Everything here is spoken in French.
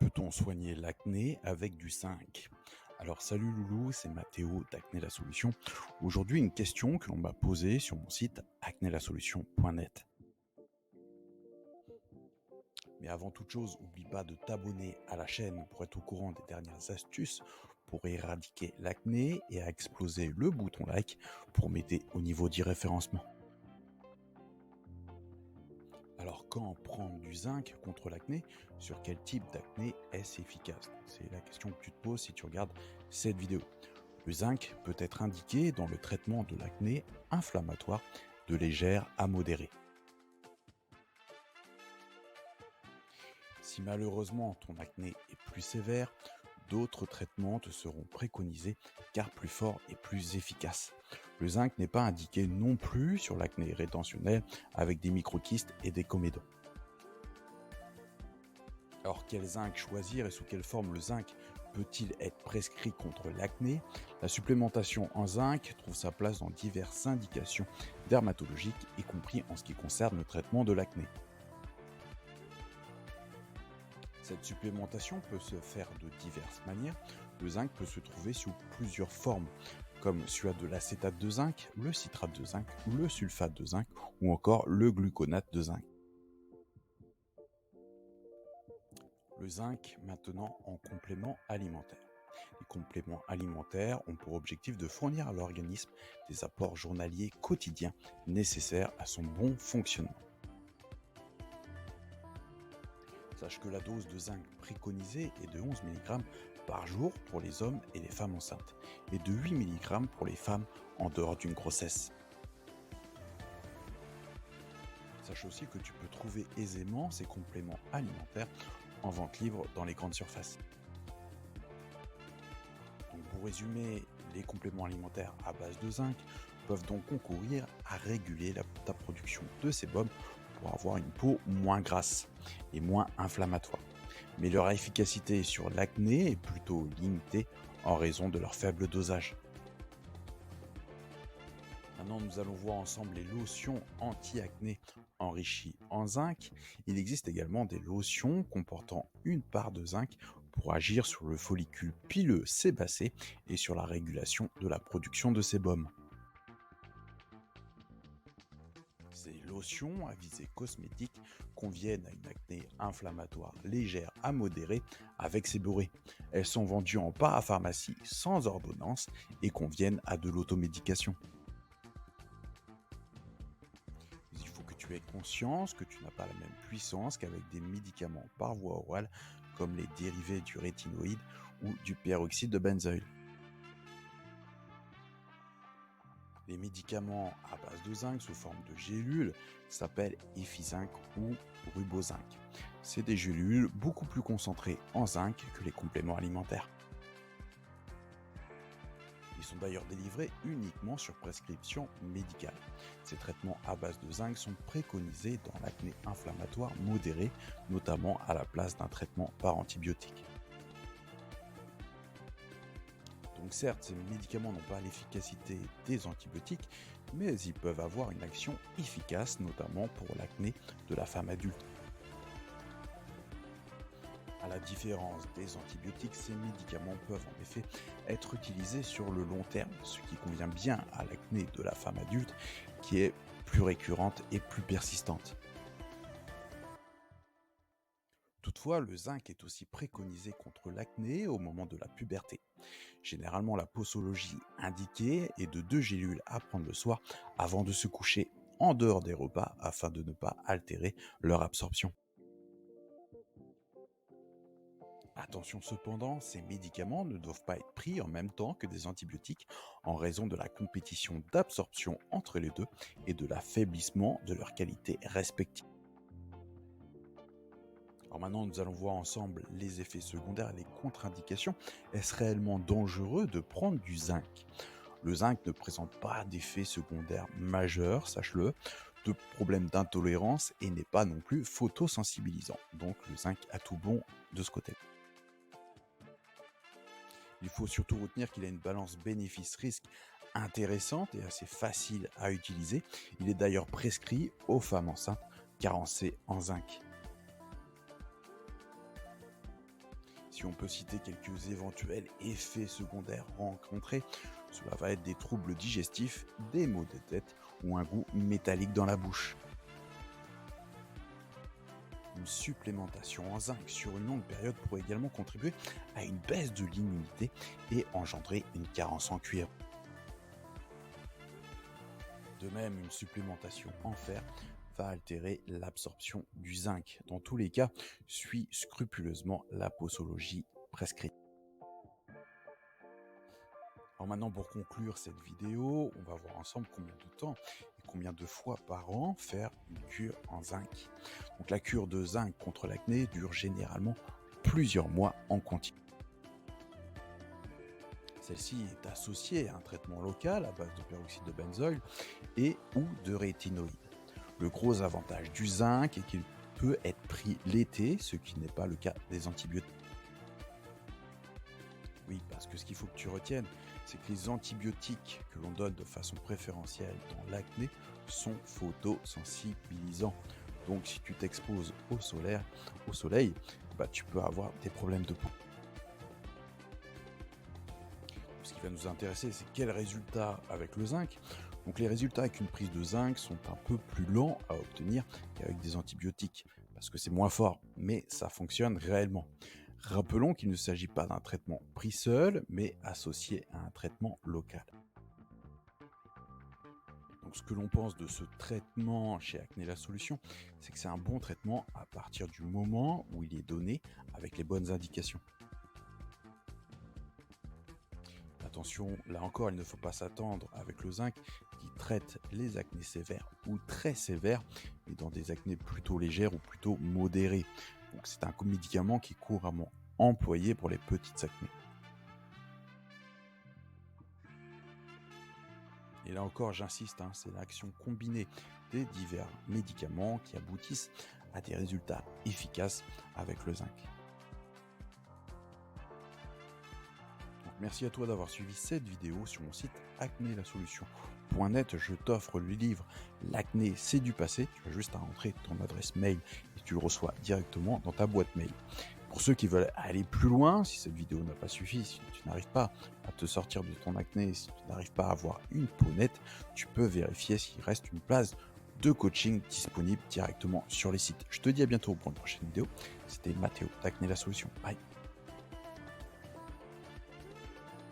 Peut-on soigner l'acné avec du zinc? Alors salut Loulou, c'est Mathéo d'Acné la Solution. Aujourd'hui une question que l'on m'a posée sur mon site acnélasolution.net. Mais avant toute chose, n'oublie pas de t'abonner à la chaîne pour être au courant des dernières astuces pour éradiquer l'acné et à exploser le bouton like pour m'aider au niveau du référencement. Alors quand prendre du zinc contre l'acné? Sur quel type d'acné est-ce efficace? C'est la question que tu te poses si tu regardes cette vidéo. Le zinc peut être indiqué dans le traitement de l'acné inflammatoire de légère à modérée. Si malheureusement ton acné est plus sévère, d'autres traitements te seront préconisés car plus forts et plus efficaces. Le zinc n'est pas indiqué non plus sur l'acné rétentionnel avec des microkystes et des comédons. Alors quel zinc choisir et sous quelle forme le zinc peut-il être prescrit contre l'acné? La supplémentation en zinc trouve sa place dans diverses indications dermatologiques, y compris en ce qui concerne le traitement de l'acné. Cette supplémentation peut se faire de diverses manières. Le zinc peut se trouver sous plusieurs formes, comme celui de l'acétate de zinc, le citrate de zinc, le sulfate de zinc ou encore le gluconate de zinc. Le zinc maintenant en complément alimentaire. Les compléments alimentaires ont pour objectif de fournir à l'organisme des apports journaliers quotidiens nécessaires à son bon fonctionnement. Sache que la dose de zinc préconisée est de 11 mg par jour pour les hommes et les femmes enceintes et de 8 mg pour les femmes en dehors d'une grossesse. Sache aussi que tu peux trouver aisément ces compléments alimentaires en vente libre dans les grandes surfaces. Donc pour résumer, les compléments alimentaires à base de zinc peuvent donc concourir à réguler ta production de sébum pour avoir une peau moins grasse et moins inflammatoire. Mais leur efficacité sur l'acné est plutôt limitée en raison de leur faible dosage. Maintenant, nous allons voir ensemble les lotions anti-acné enrichies en zinc. Il existe également des lotions comportant une part de zinc pour agir sur le follicule pileux sébacé et sur la régulation de la production de sébum. Ces lotions à visée cosmétique conviennent à une acné inflammatoire légère à modérée avec séborrhée. Elles sont vendues en parapharmacie sans ordonnance et conviennent à de l'automédication. Il faut que tu aies conscience que tu n'as pas la même puissance qu'avec des médicaments par voie orale comme les dérivés du rétinoïde ou du peroxyde de benzoïle. Les médicaments à base de zinc sous forme de gélules s'appellent Efizinc ou Rubozinc. C'est des gélules beaucoup plus concentrées en zinc que les compléments alimentaires. Ils sont d'ailleurs délivrés uniquement sur prescription médicale. Ces traitements à base de zinc sont préconisés dans l'acné inflammatoire modéré, notamment à la place d'un traitement par antibiotique. Donc certes, ces médicaments n'ont pas l'efficacité des antibiotiques, mais ils peuvent avoir une action efficace, notamment pour l'acné de la femme adulte. À la différence des antibiotiques, ces médicaments peuvent en effet être utilisés sur le long terme, ce qui convient bien à l'acné de la femme adulte qui est plus récurrente et plus persistante. Toutefois, le zinc est aussi préconisé contre l'acné au moment de la puberté. Généralement, la posologie indiquée est de 2 gélules à prendre le soir avant de se coucher en dehors des repas afin de ne pas altérer leur absorption. Attention cependant, ces médicaments ne doivent pas être pris en même temps que des antibiotiques en raison de la compétition d'absorption entre les deux et de l'affaiblissement de leur qualité respective. Alors maintenant, nous allons voir ensemble les effets secondaires et les contre-indications. Est-ce réellement dangereux de prendre du zinc? Le zinc ne présente pas d'effets secondaires majeurs, sache-le, de problèmes d'intolérance et n'est pas non plus photosensibilisant. Donc le zinc a tout bon de ce côté. Il faut surtout retenir qu'il a une balance bénéfice-risque intéressante et assez facile à utiliser. Il est d'ailleurs prescrit aux femmes enceintes carencées en zinc. Si on peut citer quelques éventuels effets secondaires rencontrés, cela va être des troubles digestifs, des maux de tête ou un goût métallique dans la bouche. Une supplémentation en zinc sur une longue période pourrait également contribuer à une baisse de l'immunité et engendrer une carence en cuivre. De même, une supplémentation en fer va altérer l'absorption du zinc. Dans tous les cas, suis scrupuleusement la posologie prescrite. Alors maintenant, pour conclure cette vidéo, on va voir ensemble combien de temps et combien de fois par an faire une cure en zinc. Donc la cure de zinc contre l'acné dure généralement plusieurs mois en continu. Celle-ci est associée à un traitement local à base de peroxyde de benzoyle et ou de rétinoïdes. Le gros avantage du zinc est qu'il peut être pris l'été, ce qui n'est pas le cas des antibiotiques. Oui, parce que ce qu'il faut que tu retiennes, c'est que les antibiotiques que l'on donne de façon préférentielle dans l'acné sont photosensibilisants. Donc si tu t'exposes au soleil, tu peux avoir des problèmes de peau. Ce qui va nous intéresser, c'est quels résultats avec le zinc. Donc les résultats avec une prise de zinc sont un peu plus lents à obtenir qu'avec des antibiotiques, parce que c'est moins fort, mais ça fonctionne réellement. Rappelons qu'il ne s'agit pas d'un traitement pris seul, mais associé à un traitement local. Donc ce que l'on pense de ce traitement chez Acné la Solution, c'est que c'est un bon traitement à partir du moment où il est donné avec les bonnes indications. Attention, là encore, il ne faut pas s'attendre avec le zinc qui traite les acnés sévères ou très sévères, mais dans des acnés plutôt légères ou plutôt modérées. Donc c'est un médicament qui est couramment employé pour les petites acnés. Et là encore, j'insiste, c'est l'action combinée des divers médicaments qui aboutissent à des résultats efficaces avec le zinc. Merci à toi d'avoir suivi cette vidéo sur mon site acnélasolution.net. Je t'offre le livre L'acné c'est du passé. Tu as juste à entrer ton adresse mail et tu le reçois directement dans ta boîte mail. Pour ceux qui veulent aller plus loin, si cette vidéo n'a pas suffi, si tu n'arrives pas à te sortir de ton acné, si tu n'arrives pas à avoir une peau nette, tu peux vérifier s'il reste une place de coaching disponible directement sur les sites. Je te dis à bientôt pour une prochaine vidéo. C'était Mathéo d'Acné la Solution. Bye.